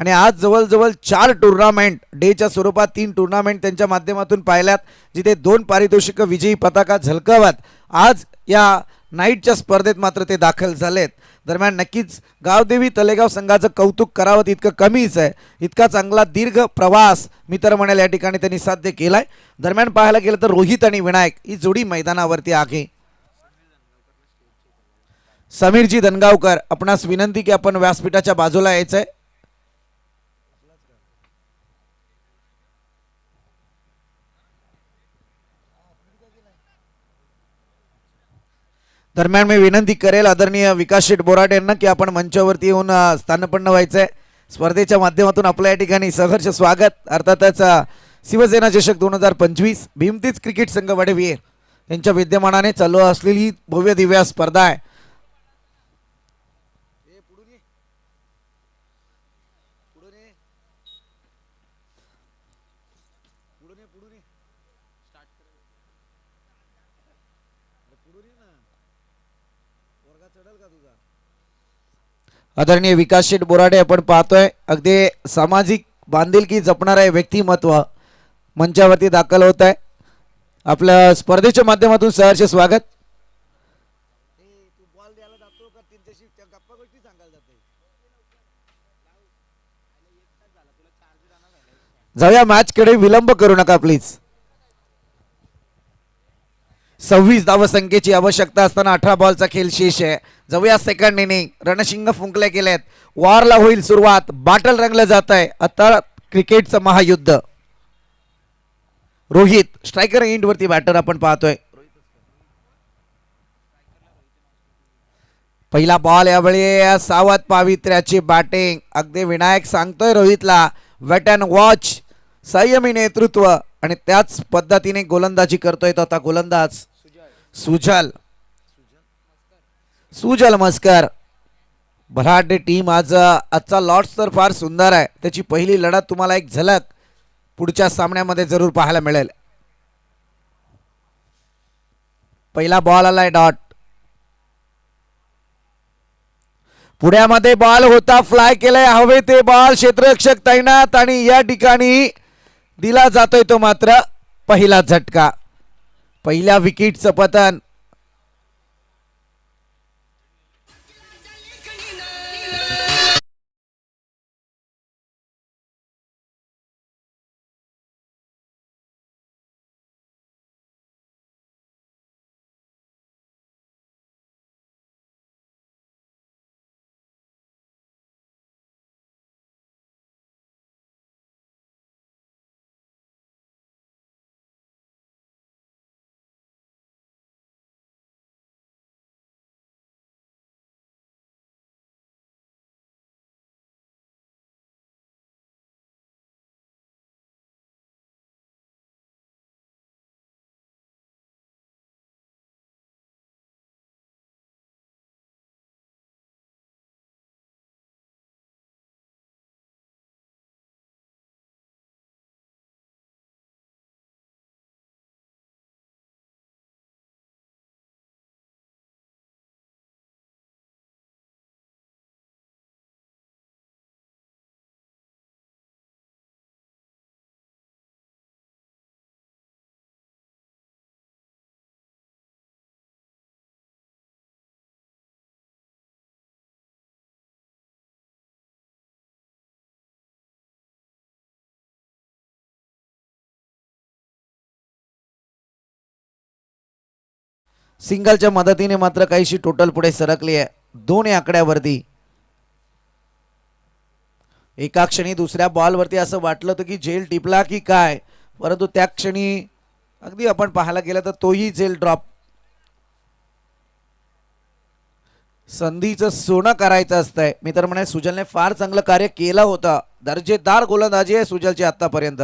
आणि आज जवळजवळ 4 टुर्नामेंट डेच्या स्वरूपात 3 टुर्नामेंट त्यांच्या माध्यमातून पाहिल्यात, जिथे 2 पारितोषिक विजयी पताका झलकवत आज या नाईटच्या स्पर्धेत मात्र ते दाखल झालेत. दरम्यान नक्कीच गावदेवी तलेगाव संघाचं कौतुक करावं तितकं कमीच आहे. इतका चांगला दीर्घ प्रवास मी तर म्हणेल या ठिकाणी त्यांनी साध्य केलाय. दरम्यान पाहायला गेलं तर रोहित आणि विनायक ही जोडी मैदानावरती आहे. समीरजी धनगावकर, आपणास विनंती की आपण व्यासपीठाच्या बाजूला यायचंय. दरम्यान मी विनंती करेल आदरणीय विकास शेठ बोराडे यांना की आपण मंचावरती येऊन स्थानपन्न व्हायचंय. स्पर्धेच्या माध्यमातून आपल्या या ठिकाणी सहर्ष स्वागत. अर्थातच शिवसेना चषक 2025 भीमतीज क्रिकेट संघ वडवीर यांच्या विद्यमानाने चालू असलेली भव्य दिव्य स्पर्धा आहे. आदरणीय विकास शेठ बोराडे आपण पाहतोय अगदी सामाजिक बांधिलकी जपणारे व्यक्तिमत्व मंचावरती दाखल होत आहे. आपल्या स्पर्धेच्या माध्यमातून सहर्ष स्वागत. जाऊया मॅच कडे, विलंब करू नका प्लीज. 26 धावसंख्येची आवश्यकता असताना 18 बॉलचा खेळ शेष आहे. जाऊया सेकंड इनिंग. रणशिंग फुंकले गेलेत. वॉरला होईल सुरुवात. बाटल रंगलं जात आहे आता क्रिकेटचं महायुद्ध. रोहित स्ट्रायकर एंड वरती बॅटर आपण पाहतोय. पहिला बॉल यावेळी सावध पावित्र्याची बॅटिंग. अगदी विनायक सांगतोय रोहितला वेट अँड वॉच. संयमी नेतृत्व आणि त्याच पद्धतीने गोलंदाजी करतोय तो आता गोलंदाज सुजल मस्कर. भराडे टीम आजचा लॉट्स तर फार सुंदर आहे. त्याची पहिली लढत तुम्हाला एक झलक पुढच्या सामन्यामध्ये जरूर पाहायला मिळेल. पहिला बॉल आलाय डॉट. पुण्यामध्ये बॉल होता, फ्लाय केलाय हवे ते बॉल. क्षेत्ररक्षक तैनात आणि या ठिकाणी दिला जातोय तो मात्र पहिला झटका. पहिल्या विकेटचं पतन. सिंगलच्या मदतीने मात्र काहीशी टोटल पुढे सरकली आहे. 2 या आकड्यावरती. एका क्षणी दुसऱ्या बॉलवरती असं वाटलं होतं की झेल टिपला की काय, परंतु त्या क्षणी अगदी आपण पाहायला गेलं तर तोही झेल ड्रॉप. संधीचं सोनं करायचं असतंय. मी तर म्हणे सुजलने फार चांगलं कार्य केलं होतं. दर्जेदार गोलंदाजी आहे सुजलची आतापर्यंत.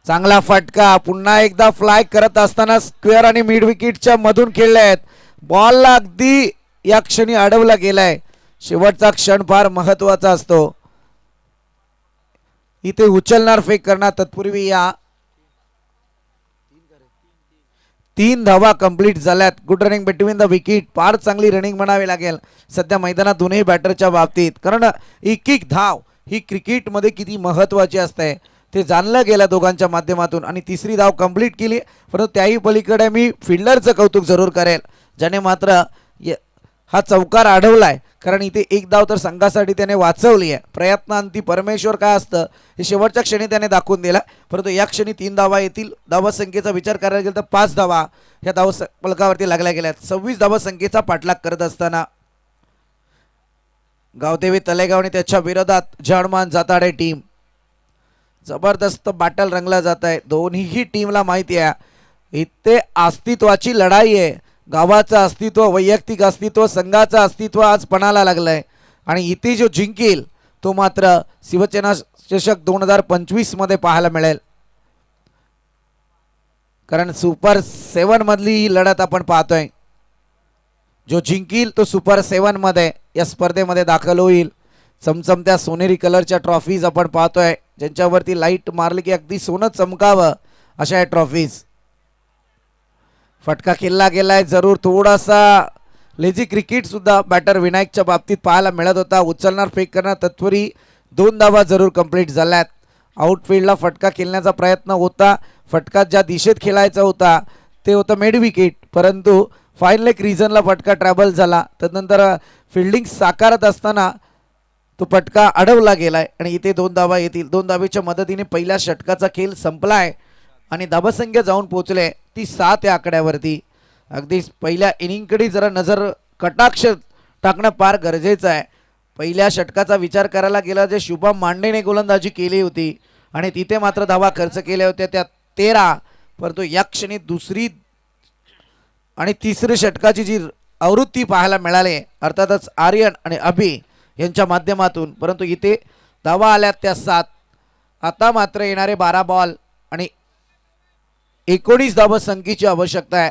चांगला फटका. पुन्हा एकदा फ्लाय करत असताना स्क्वेअर आणि मिड विकेटच्या मधून खेळले आहेत. बॉलला अगदी या क्षणी अडवला गेलाय. शेवटचा क्षण फार महत्वाचा असतो. इथे उचलणार फेक करणार. तत्पूर्वी या 3 धावा कंप्लीट झाल्यात. Good running between the wicket. फार चांगली रनिंग म्हणावी लागेल सध्या मैदानात दोन्ही बॅटरच्या बाबतीत, कारण एक एक धाव ही क्रिकेटमध्ये किती महत्त्वाची असते ते जाणलं गेलं दोघांच्या माध्यमातून. आणि तिसरी धाव कंप्लीट केली, परंतु त्याही पलीकडे मी फिल्डरचं कौतुक जरूर करेल ज्याने मात्र हा चौकार अडवलाय, कारण इथे एक धाव तर संघासाठी त्याने वाचवली आहे. प्रयत्नांती परमेश्वर काय असतं हे शेवटच्या क्षणी त्याने दाखवून दिला, परंतु या क्षणी 3 धावा येतील. धावसंख्येचा विचार करायला गेला तर 5 धावा ह्या पलकावरती लागल्या गेल्यात. 26 धावसंख्येचा पाठलाग करत असताना गावदेवी तलेगाव आणि त्याच्या विरोधात जर्मन जाताडे टीम. जबरदस्त बॅटल रंगला जात आहे. दोन्ही टीमला माहिती आहे इथे अस्तित्वाची लढाई आहे. गावाचं अस्तित्व, वैयक्तिक अस्तित्व, संघाचं अस्तित्व आज पणाला लागलंय. आणि इथे जो जिंकेल तो मात्र शिवसेना चषक 2025 मध्ये पाहायला मिळेल, कारण सुपर 7 मधली ही लढत आपण पाहतोय. जो जिंकेल तो सुपर 7 मध्ये या स्पर्धेमध्ये दाखल होईल. चमचमत्या सोनेरी कलरच्या ट्रॉफीज आपण पाहतोय, ज्यांच्यावरती लाईट मारली की अगदी सोनं चमकावं अशा या ट्रॉफीज. फटका केला गेलाय जरूर. थोडासा लेझी क्रिकेट सुद्धा बॅटर विनायकच्या बाबतीत पाहायला मिळत होता. उचलणार फेक करणार तत्वरी 2 धावा जरूर कंप्लीट झाल्यात. आउटफील्डला फटका खेळण्याचा प्रयत्न होता. फटका ज्या दिशेत खेळायचा होता ते होतं मिड विकेट, परंतु फाईन लेग रिजनला फटका ट्रॅव्हल झाला. त्यानंतर फिल्डिंग साकारत असताना तो फटका अडवला गेलाय आणि इथे 2 धावा येतील. 2 धावेच्या मदतीने पहिल्या षटकाचा खेळ संपलाय आणि धावसंख्या जाऊन पोहोचले ती 7 या आकड्यावरती. अगदी पहिल्या इनिंगकडे जरा नजर कटाक्ष टाकणं फार गरजेचं आहे. पहिल्या षटकाचा विचार करायला गेला जे शुभम मांडेने गोलंदाजी केली होती आणि तिथे मात्र धावा खर्च केल्या होत्या त्या 13, परंतु या क्षणी दुसरी आणि तिसरी षटकाची जी आवृत्ती पाहायला मिळाली अर्थातच आर्यन आणि अभि यांच्या माध्यमातून, परंतु इथे धावा आल्या त्या 7. आता मात्र येणारे 12 बॉल आणि 19 धावसंख्येची आवश्यकता आहे.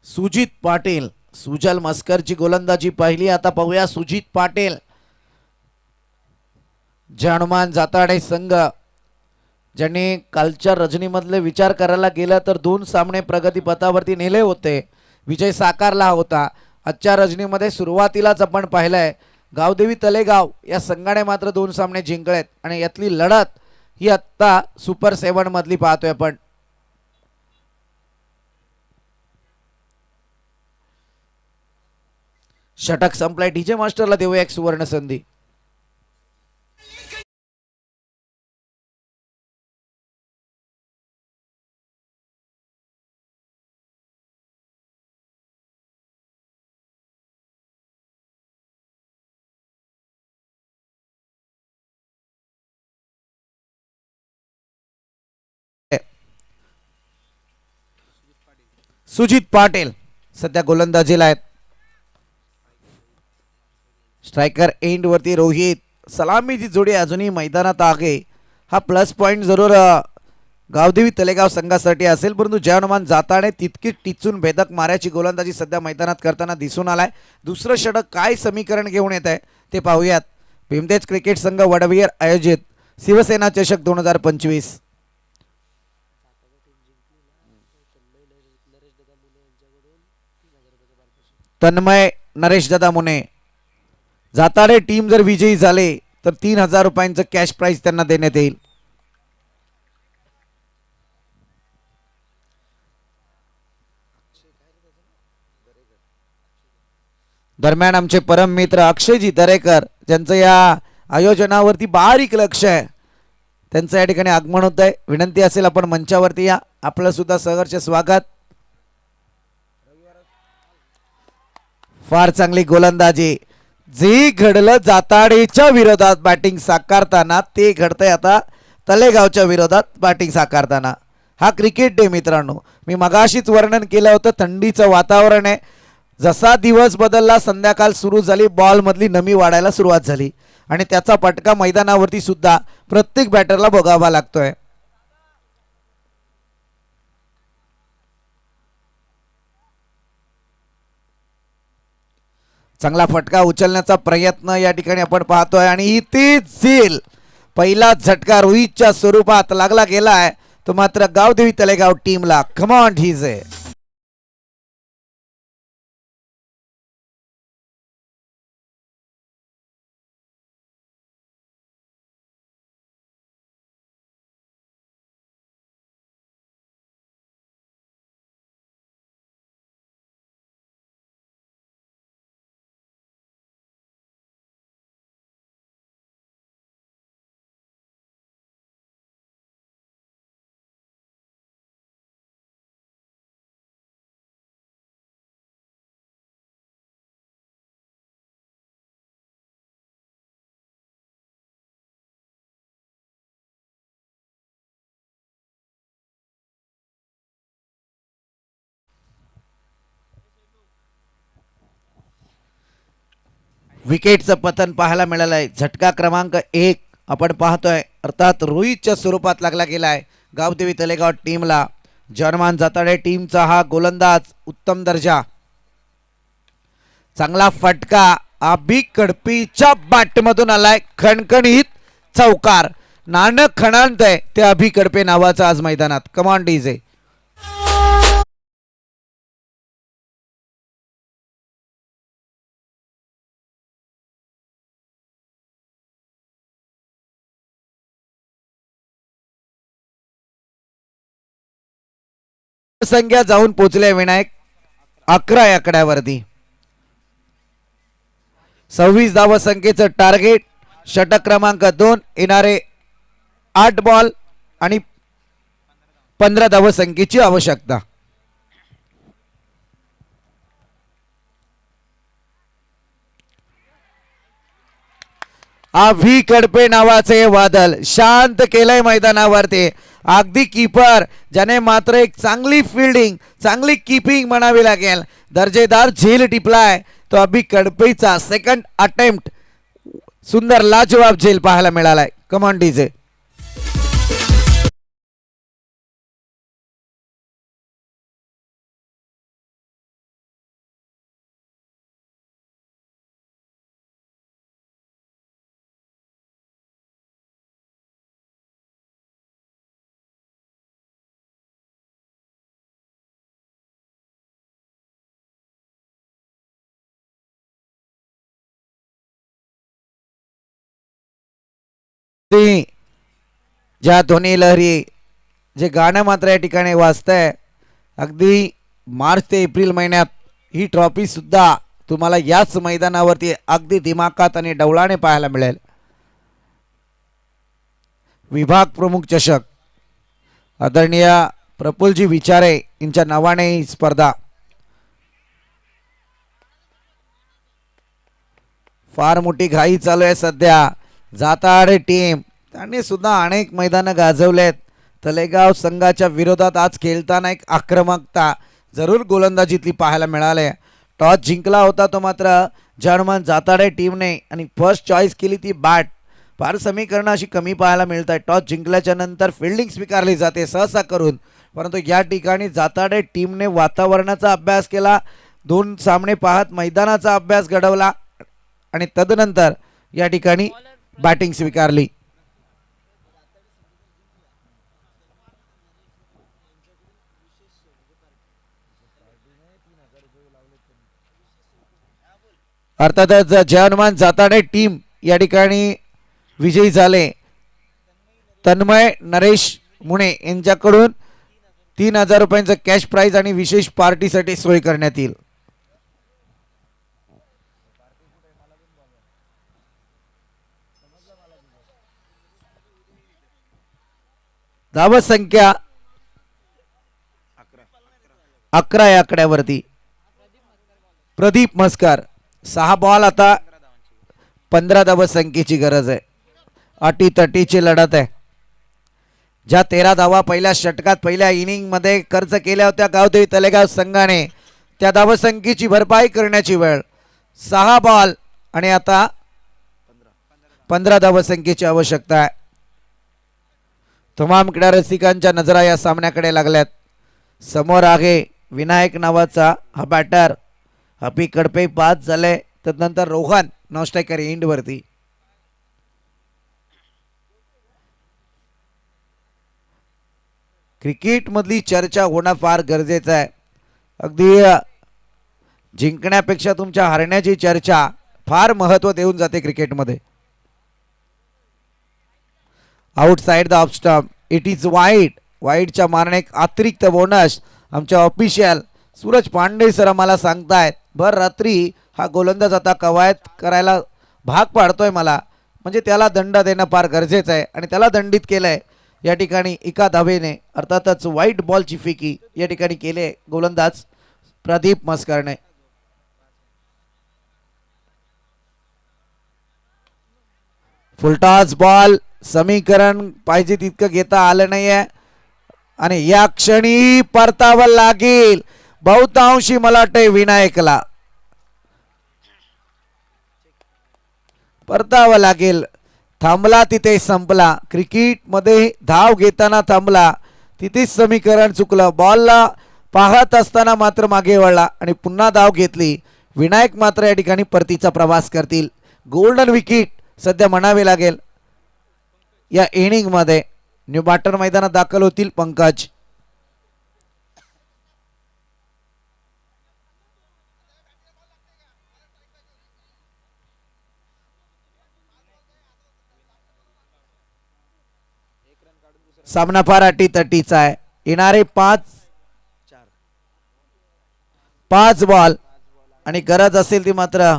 सुजित पाटील, सुजल मस्करची गोलंदाजी पाहिली. आता पाहूया सुजित पाटील. हनुमान जाताडे संघ ज्यांनी कालच्या रजनीमधले विचार करायला गेला तर 2 सामने प्रगतीपथावरती नेले होते, विजय साकारला होता. आजच्या रजनीमध्ये सुरुवातीलाच आपण पाहिलंय गावदेवी तलेगाव या संघाने मात्र 2 सामने जिंकलेत आणि यातली लढत ही आत्ता सुपर 7 मधली पाहतोय आपण. षटक संपलाय. डीजे मास्टरला देऊया एक सुवर्ण संधी. सुजित पाटील सध्या गोलंदाजीला आहेत. स्ट्रायकर एंड वरती रोहित. सलामीची जोडी अजूनही मैदानात आहे. हा प्लस पॉइंट जरूर गावदेवी तलेगाव संघासाठी असेल, परंतु जय हनुमान जाताने तितकी टिचून भेदक माऱ्याची गोलंदाजी सध्या मैदानात करताना दिसून आलाय. दुसरं षटक काय समीकरण घेऊन येत आहे ते पाहूयात. भीमतेज क्रिकेट संघ वडवियर आयोजित शिवसेना चषक 2025. तन्मय नरेश दादा मुने. जाताडे टीम जर विजयी झाले तर 3000 रुपयांचं कॅश प्राइज त्यांना देण्यात येईल. दरम्यान आमचे परम मित्र अक्षयजी दरेकर ज्यांचं या आयोजनावरती बारीक लक्ष आहे, त्यांचं या ठिकाणी आगमन होत आहे. विनंती असेल आपण मंचावरती या. आपलं सुद्धा सहर्ष स्वागत. फार चांगली गोलंदाजी. जे घडलं जाताडेच्या विरोधात बॅटिंग साकारताना ते घडतंय आता तलेगावच्या विरोधात बॅटिंग साकारताना. हा क्रिकेट डे मित्रांनो. मी मगाशीच वर्णन केलं होतं, थंडीचं वातावरण आहे. जसा दिवस बदलला संध्याकाळ सुरू झाली, बॉल मधली नमी वाढायला सुरुवात झाली आणि त्याचा फटका मैदानावरती सुद्धा प्रत्येक बॅटरला भोगावा लागतोय. चांगला फटका उचलण्याचा प्रयत्न या ठिकाणी आपण पाहतोय आणि इथे झेल पहिला झटका रोहितच्या स्वरूपात लागला गेलाय तो मात्र गावदेवी तलेगाव टीमला. Come on DJ. विकेटचं पतन पाहायला मिळालं आहे. झटका क्रमांक 1 आपण पाहतोय अर्थात रोहितच्या स्वरूपात लागला गेलाय गावदेवी तलेगाव टीमला. जर्मान जाताडे टीमचा हा गोलंदाज उत्तम दर्जा. चांगला फटका अभि कडपीच्या बॅटमधून आलाय. खणखणीत चौकार. नाणक खणांतय ते अभि कडपे नावाचा आज मैदानात. कमान डीजे. संख्या जाऊन पोचले विनायक 11 आकड्यावरती. 26 धाव संख्येचं टार्गेट. षटक क्रमांक 2 येणारे 8 बॉल आणि 15 धाव संख्येची आवश्यकता. अभि कडपे नावाचे वादळ शांत केलंय मैदानावरती. अगदी कीपर ज्याने मात्र एक चांगली फिल्डिंग चांगली कीपिंग म्हणावी लागेल. दर्जेदार झेल टिपलाय तो अभि कडपेचा सेकंड अटेम्प्ट. सुंदर लाजवाब झेल पाहायला मिळालाय. कमान डीजे. ज्या ध्वनी लहरी जे गाणं मात्र या ठिकाणी वाजतंय अगदी मार्च ते एप्रिल महिन्यात ही ट्रॉफी सुद्धा तुम्हाला याच मैदानावरती अगदी दिमाखात आणि डवळाने पाहायला मिळेल. विभाग प्रमुख चषक आदरणीय प्रफुल्लजी विचारे यांच्या नावाने ही स्पर्धा. फार मोठी घाई चालू आहे सध्या. जाताडे टीम त्यांनी सुद्धा अनेक मैदानं गाजवलेत. तलेगाव संघाच्या विरोधात आज खेळताना एक आक्रमकता जरूर गोलंदाजीतली पाहायला मिळाले. टॉस जिंकला होता तो मात्र जर्मन जाताडे टीमने आणि फर्स्ट चॉईस केली ती बॅट. फार समीकरणं अशी कमी पाहायला मिळत आहे. टॉस जिंकल्याच्या नंतर फिल्डिंग स्वीकारली जाते सहसा करून, परंतु या ठिकाणी जाताडे टीमने वातावरणाचा अभ्यास केला. 2 सामने पाहत मैदानाचा अभ्यास घडवला आणि तदनंतर या ठिकाणी बॅटिंग स्वीकारली. अर्थातच जर्मन जाताडे टीम या ठिकाणी विजयी झाले. तन्मय नरेश मुणे यांच्याकडून 3000 रुपयांचं कॅश प्राइज आणि विशेष पार्टीसाठी सोय करण्यात येईल. धाव संख्या 11 या आकड्यावरती. प्रदीप मस्कर 6 बॉल आता 15 धाव संख्येची गरज आहे. अटीतटीची लढत आहे. ज्या 13 धावा पहिल्या षटकात पहिल्या इनिंग मध्ये खर्च केल्या होत्या गावदेवी तलेगाव संघाने त्या धावसंख्येची भरपाई करण्याची वेळ. 6 बॉल आणि आता 15 धावसंख्येची आवश्यकता आहे. तमाम क्रीडा रसिकांच्या नजरा या सामन्याकडे लागल्यात. समोर आहे विनायक नावाचा हा बॅटर. अभि कडपे 5 झाले. तदनंतर रोहन नॉन स्ट्रायकर एंड वरती. क्रिकेटमधली चर्चा होणं फार गरजेचं आहे. अगदी जिंकण्यापेक्षा तुमच्या हरण्याची चर्चा फार महत्त्व देऊन जाते क्रिकेटमध्ये. Outside the off stump, it is wide. वाईडच्या मारणे एक अतिरिक्त बोनस आमच्या ऑफिशियल सूरज पांडे सर आम्हाला सांगतायत. भर रात्री हा गोलंदाज आता कवायत करायला भाग पाडतोय मला, म्हणजे त्याला दंड देणं फार गरजेचं आहे आणि त्याला दंडित केलंय या ठिकाणी एका धावेने. अर्थातच व्हाईट बॉलची फेकी या ठिकाणी केले गोलंदाज प्रदीप मस्करने. फुलटॉस बॉल, समीकरण पाहिजे तितकं घेता आलं नाहीये आणि या क्षणी परतावं लागेल बहुतांशी मला वाटतंय विनायकला. परतावं लागेल. थांबला तिथे संपला. क्रिकेटमध्ये धाव घेताना थांबला तिथेच समीकरण चुकलं. बॉलला पाहत असताना मात्र मागे वळला आणि पुन्हा धाव घेतली. विनायक मात्र या ठिकाणी परतीचा प्रवास करतील. गोल्डन विकेट सध्या म्हणावे लागेल या इनिंग मध्ये. न्यू बॅटर मैदानात दाखल होतील पंकज. सामना फार अटीतटीचा आहे. येणारे पाच बॉल आणि गरज असेल ती मात्र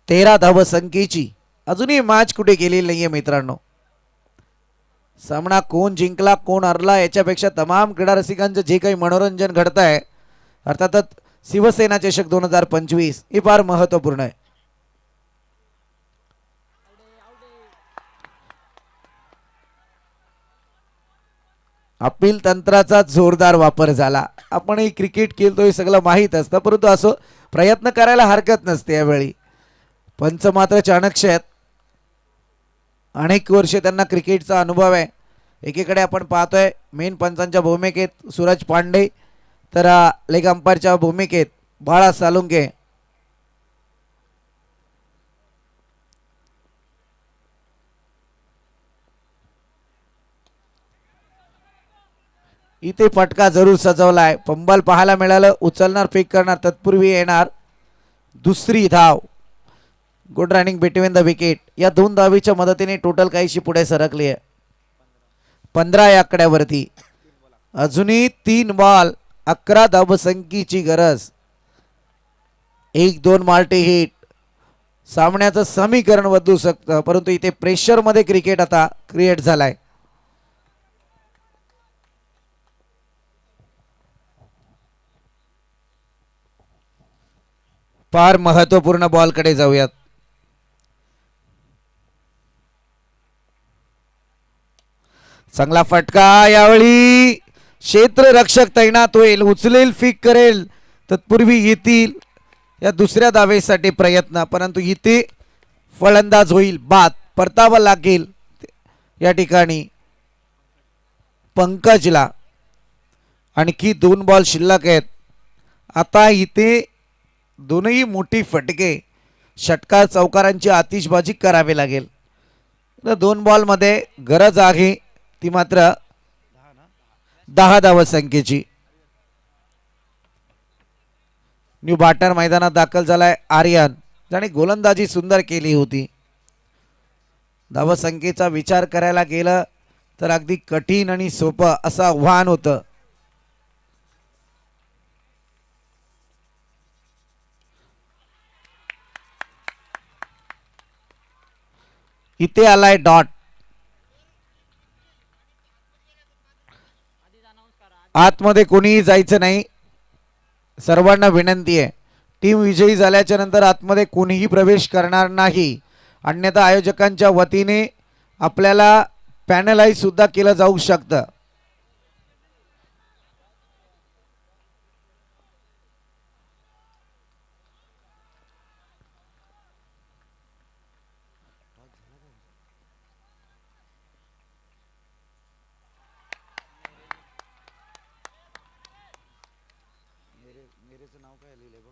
13 धावसंख्येची. अजूनही मॅच कुठे गेलेली नाहीये मित्रांनो. सामना कोण जिंकला कोण हरला याच्यापेक्षा तमाम क्रीडा रसिकांचं जे काही मनोरंजन घडत आहे, अर्थातच शिवसेना चषक 2025 हे फार महत्वपूर्ण आहे. अपील तंत्राचा जोरदार वापर झाला. आपणही क्रिकेट खेळतोय सगळं माहीत असतं, परंतु असं प्रयत्न करायला हरकत नसते. यावेळी पंच मात्र चाणक्य आहेत. अनेक वर्षे त्यांना क्रिकेटचा अनुभव आहे. एकीकडे आपण पाहतोय मेन पंचांच्या भूमिकेत सूरज पांडे, तर लेग अंपायरच्या भूमिकेत बाळा सालुंके. इथे फटका जरूर सजवलाय. पंबल पाहायला मिळालं. उचलणार फेक करणार तत्पूर्वी येणार दुसरी धाव. Good running between the wicket. या दोन धावीच्या मदतीने टोटल काहीशी पुढे सरकली आहे. 15 या आकड्यावरती. अजूनही 3 बॉल 11 धावसंख्येची गरज. 1-2 माल्टी हिट सामन्याचं समीकरण बदलू शकतं, परंतु इथे प्रेशर मध्ये क्रिकेट आता क्रिएट झालाय. फार महत्वपूर्ण बॉलकडे जाऊयात. चांगला फटका. यावेळी क्षेत्ररक्षक तैनात होईल. उचलेल फेक करेल तत्पूर्वी येतील या दुसऱ्या धावेसाठी प्रयत्न, परंतु इथे फलंदाज होईल बाद. परतावा लागेल या ठिकाणी पंकजला. आणखी 2 बॉल शिल्लक आहेत. आता इथे दोनही मोठी फटके षटकार चौकारांची आतिषबाजी करावी लागेल. 2 बॉलमध्ये गरज आहे ती मात्र 10 धावसंख्येची. न्यू बॅटर मैदानात दाखल झालाय आर्यन, ज्याने गोलंदाजी सुंदर केली होती. धावसंख्येचा विचार करायला गेलं तर अगदी कठीण आणि सोपं असं आव्हान होतं. इथे आलाय डॉट. आतमध्ये कोणीही जायचं नाही. सर्वांना विनंती आहे, टीम विजयी झाल्याच्या नंतर आतमध्ये कोणीही प्रवेश करणार नाही, अन्यथा आयोजकांच्या वतीने आपल्याला पॅनलाइज सुद्धा केलं जाऊ शकतं. मेरेचं नाव काय लिहिलंय बघ.